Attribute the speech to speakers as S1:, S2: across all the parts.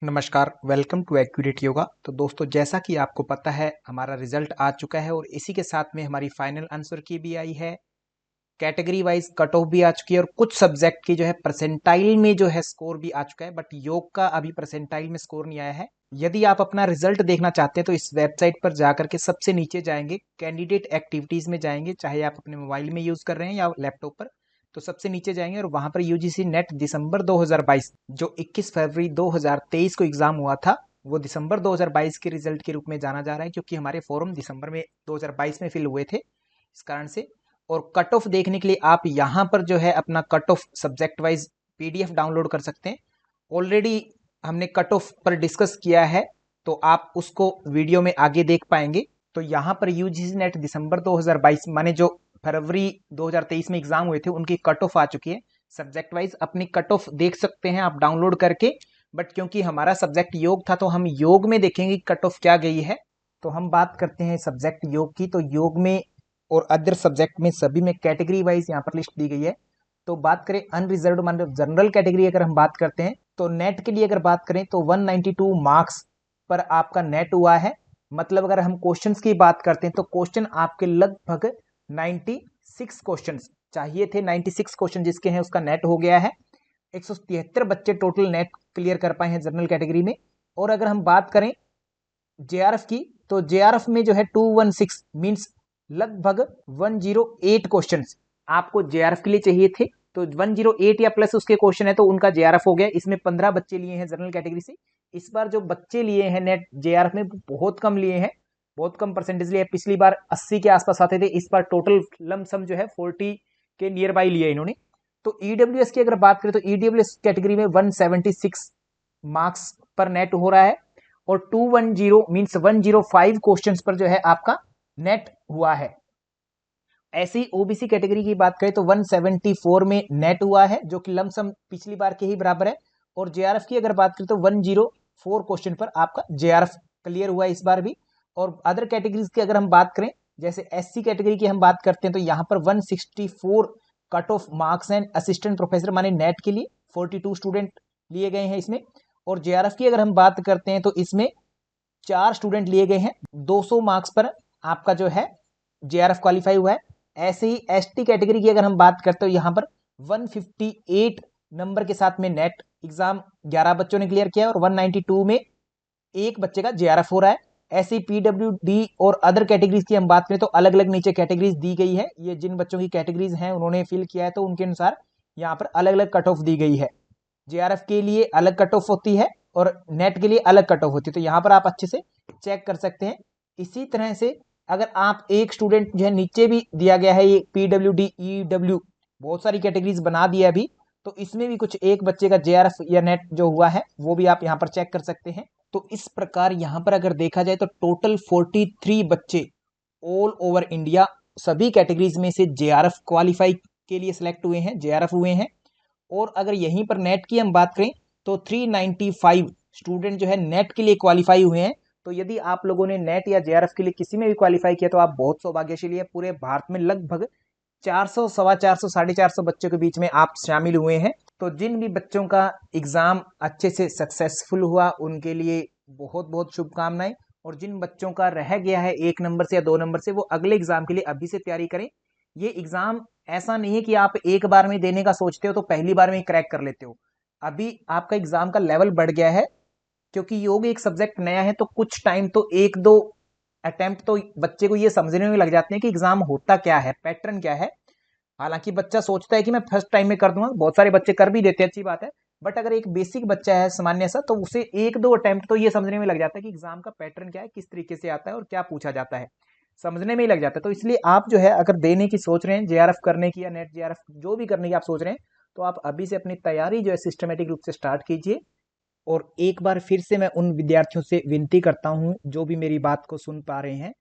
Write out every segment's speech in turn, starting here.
S1: नमस्कार, welcome to accurate yoga. तो दोस्तों, जैसा कि आपको पता है हमारा रिजल्ट आ चुका है और इसी के साथ में हमारी फाइनल आंसर की भी आई है। कैटेगरी वाइज कट ऑफ भी आ चुकी है और कुछ सब्जेक्ट की जो है परसेंटाइल में जो है स्कोर भी आ चुका है, बट योग का अभी परसेंटाइल में स्कोर नहीं आया है। यदि आप अपना रिजल्ट देखना चाहते हैं तो इस वेबसाइट पर जाकर के सबसे नीचे जाएंगे, कैंडिडेट एक्टिविटीज में जाएंगे, चाहे आप अपने मोबाइल में यूज कर रहे हैं या लैपटॉप पर। तो सबसे नीचे जाएंगे और वहां पर यूजीसी नेट दिसंबर 2022 जो 21 फरवरी 2023 को एग्जाम हुआ था, वो दिसंबर 2022 के रिजल्ट के रूप में जाना जा रहा है, क्योंकि हमारे फॉर्म दिसंबर में 2022 में फिल हुए थे, इस कारण से। और कट ऑफ देखने के लिए आप यहाँ पर जो है अपना cut off subject wise PDF download कर सकते हैं। ऑलरेडी हमने कट ऑफ पर डिस्कस किया है, तो आप उसको वीडियो में आगे देख पाएंगे। तो यहाँ पर यूजीसी नेट दिसंबर 2022 माने जो फरवरी 2023 में एग्जाम हुए थे उनकी कट ऑफ आ चुकी है। सब्जेक्ट वाइज अपनी कट ऑफ देख सकते हैं आप डाउनलोड करके, बट क्योंकि हमारा सब्जेक्ट योग था तो हम योग में देखेंगे कट ऑफ क्या गई है। तो हम बात करते हैं सब्जेक्ट योग की। तो योग में और अदर सब्जेक्ट में सभी में कैटेगरी वाइज यहाँ पर लिस्ट दी गई है। तो बात करें अनरिजर्व मतलब जनरल कैटेगरी अगर हम बात करते हैं तो नेट के लिए अगर बात करें तो 192 मार्क्स पर आपका नेट हुआ है। मतलब अगर हम क्वेश्चंस की बात करते हैं तो क्वेश्चन आपके लगभग 96 क्वेश्चंस चाहिए थे। 96 क्वेश्चन जिसके हैं उसका नेट हो गया है। 173 बच्चे टोटल नेट क्लियर कर पाए हैं जनरल कैटेगरी में। और अगर हम बात करें जेआरएफ की तो जेआरएफ में जो है 216 मींस लगभग 108 क्वेश्चंस आपको जेआरएफ के लिए चाहिए थे। तो 108 या प्लस उसके क्वेश्चन है तो उनका जेआरएफ हो गया। इसमें 15 बच्चे लिए हैं जनरल कैटेगरी से। इस बार जो बच्चे लिए हैं नेट जेआरएफ में बहुत कम लिए हैं, बहुत कम परसेंटेज लिए। पिछली बार 80 के आसपास आते थे, इस बार टोटल लमसम जो है 40 के नियर बाई लिए इन्होंने। तो ईडब्ल्यूएस की अगर बात करें तो ईडब्ल्यूएस कैटेगरी में 176 मार्क्स पर नेट हो रहा है और 210 मींस 105 क्वेश्चंस पर जो है आपका नेट हुआ है। ऐसी ओबीसी कैटेगरी की बात करें तो 174 में नेट हुआ है, जो कि लमसम पिछली बार के ही बराबर है। और जेआरएफ की अगर बात करें तो 104 क्वेश्चन पर आपका जेआरएफ क्लियर हुआ है इस बार भी। और अदर कैटेगरीज की अगर हम बात करें, जैसे एससी कैटेगरी की हम बात करते हैं तो यहाँ पर 164 cut off marks and assistant professor माने नेट के लिए 42 स्टूडेंट लिए गए हैं इसमें। और जेआरएफ की अगर हम बात करते हैं तो इसमें 4 स्टूडेंट लिए गए हैं। 200 मार्क्स पर आपका जो है जेआरएफ क्वालिफाई हुआ है। ऐसे ही एसटी कैटेगरी की अगर हम बात करते हो यहाँ पर 158 नंबर के साथ में नेट एग्जाम 11 बच्चों ने क्लियर किया और 192 में एक बच्चे का जेआरएफ हो रहा है। ऐसे ही पीडब्ल्यूडी और अदर कैटेगरीज की हम बात करें तो अलग अलग नीचे कैटेगरीज दी गई है। ये जिन बच्चों की कैटेगरीज हैं उन्होंने फिल किया है तो उनके अनुसार यहाँ पर अलग अलग कट ऑफ दी गई है। जेआरएफ के लिए अलग कट ऑफ होती है और नेट के लिए अलग कट ऑफ होती है, तो यहाँ पर आप अच्छे से चेक कर सकते हैं। इसी तरह से अगर आप एक स्टूडेंट जो है नीचे भी दिया गया है ये पीडब्ल्यूडी ईडब्ल्यू बहुत सारी कैटेगरीज बना दी है अभी, तो इसमें भी कुछ एक बच्चे का जेआरएफ या नेट जो हुआ है वो भी आप यहाँ पर चेक कर सकते हैं। तो इस प्रकार यहाँ पर अगर देखा जाए तो टोटल 43 बच्चे ऑल ओवर इंडिया सभी कैटेगरीज में से जेआरएफ क्वालिफाई के लिए सिलेक्ट हुए हैं, जेआरएफ हुए हैं। और अगर यहीं पर नेट की हम बात करें तो 395 स्टूडेंट जो है नेट के लिए क्वालिफाई हुए हैं। तो यदि आप लोगों ने नेट या जेआरएफ के लिए किसी में भी क्वालिफाई किया तो आप बहुत सौभाग्यशाली है। पूरे भारत में लगभग 400 सवा 400 450 बच्चों के बीच में आप शामिल हुए हैं। तो जिन भी बच्चों का एग्जाम अच्छे से सक्सेसफुल हुआ उनके लिए बहुत बहुत शुभकामनाएं। और जिन बच्चों का रह गया है 1 नंबर से या 2 नंबर से, वो अगले एग्जाम के लिए अभी से तैयारी करें। ये एग्जाम ऐसा नहीं है कि आप एक बार में देने का सोचते हो तो पहली बार में ही क्रैक कर लेते हो। अभी आपका एग्जाम का लेवल बढ़ गया है, क्योंकि योग एक सब्जेक्ट नया है तो कुछ टाइम तो 1-2 अटेम्प्ट तो बच्चे को ये समझने में लग जाते हैं कि एग्जाम होता क्या है, पैटर्न क्या है। हालांकि बच्चा सोचता है कि मैं फर्स्ट टाइम में कर दूंगा, बहुत सारे बच्चे कर भी देते हैं, अच्छी बात है। बट अगर एक बेसिक बच्चा है सामान्य सा तो उसे 1-2 अटेम्प्ट तो ये समझने में लग जाता है कि एग्जाम का पैटर्न क्या है, किस तरीके से आता है और क्या पूछा जाता है, समझने में ही लग जाता है। तो इसलिए आप जो है अगर देने की सोच रहे हैं, जेआरएफ करने की या नेट जेआरएफ जो भी करने की आप सोच रहे हैं, तो आप अभी से अपनी तैयारी जो है सिस्टमेटिक रूप से स्टार्ट कीजिए। और एक बार फिर से मैं उन विद्यार्थियों से विनती करता हूं जो भी मेरी बात को सुन पा रहे हैं,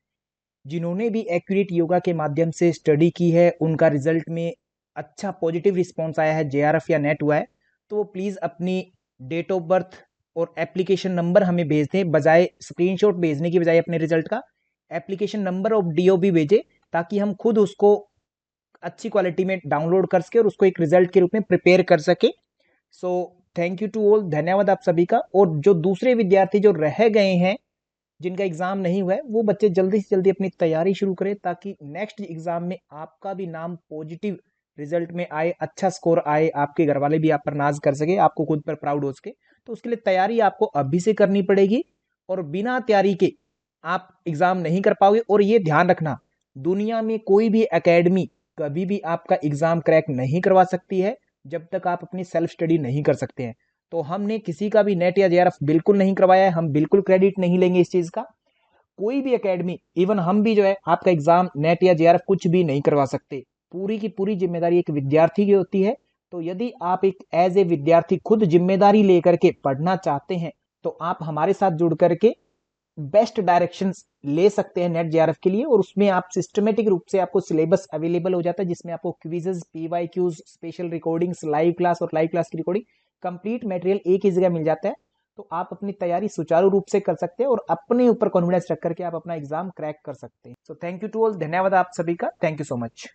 S1: जिन्होंने भी एक्यूरेट योगा के माध्यम से स्टडी की है, उनका रिजल्ट में अच्छा पॉजिटिव रिस्पॉन्स आया है, जेआरएफ या नेट हुआ है, तो वो प्लीज़ अपनी डेट ऑफ बर्थ और एप्लीकेशन नंबर हमें भेज दें। बजाय स्क्रीनशॉट भेजने की बजाय अपने रिजल्ट का एप्लीकेशन नंबर और डीओ भी भेजें, ताकि हम खुद उसको अच्छी क्वालिटी में डाउनलोड कर सके और उसको एक रिजल्ट के रूप में प्रिपेयर कर सके। So thank you to all, धन्यवाद आप सभी का। और जो दूसरे विद्यार्थी जो रह गए हैं, जिनका एग्जाम नहीं हुआ है, वो बच्चे जल्दी से जल्दी अपनी तैयारी शुरू करें ताकि नेक्स्ट एग्जाम में आपका भी नाम पॉजिटिव रिजल्ट में आए, अच्छा स्कोर आए, आपके घर वाले भी आप पर नाज कर सके, आपको खुद पर प्राउड हो सके। तो उसके लिए तैयारी आपको अभी से करनी पड़ेगी, और बिना तैयारी के आप एग्जाम नहीं कर पाओगे। और ये ध्यान रखना, दुनिया में कोई भी एकेडमी कभी भी आपका एग्जाम क्रैक नहीं करवा सकती है जब तक आप अपनी सेल्फ स्टडी नहीं कर सकते हैं। तो हमने किसी का भी नेट या जेआरएफ बिल्कुल नहीं करवाया है, हम बिल्कुल क्रेडिट नहीं लेंगे इस चीज का। कोई भी एकेडमी, इवन हम भी जो है आपका एग्जाम नेट या जेआरएफ कुछ भी नहीं करवा सकते। पूरी की पूरी जिम्मेदारी एक विद्यार्थी की होती है। तो यदि आप एक एज ए विद्यार्थी खुद जिम्मेदारी लेकर के पढ़ना चाहते हैं, तो आप हमारे साथ जुड़ करके बेस्ट डायरेक्शंस ले सकते हैं नेट जेआरएफ के लिए। और उसमें आप सिस्टमेटिक रूप से, आपको सिलेबस अवेलेबल हो जाता है जिसमें आपको quizzes, PYQs, special recordings, live class और लाइव क्लास की रिकॉर्डिंग, कंप्लीट मटेरियल एक ही जगह मिल जाता है। तो आप अपनी तैयारी सुचारू रूप से कर सकते हैं और अपने ऊपर कॉन्फिडेंस रख करके आप अपना एग्जाम क्रैक कर सकते हैं। So thank you to all, धन्यवाद आप सभी का, थैंक यू सो मच।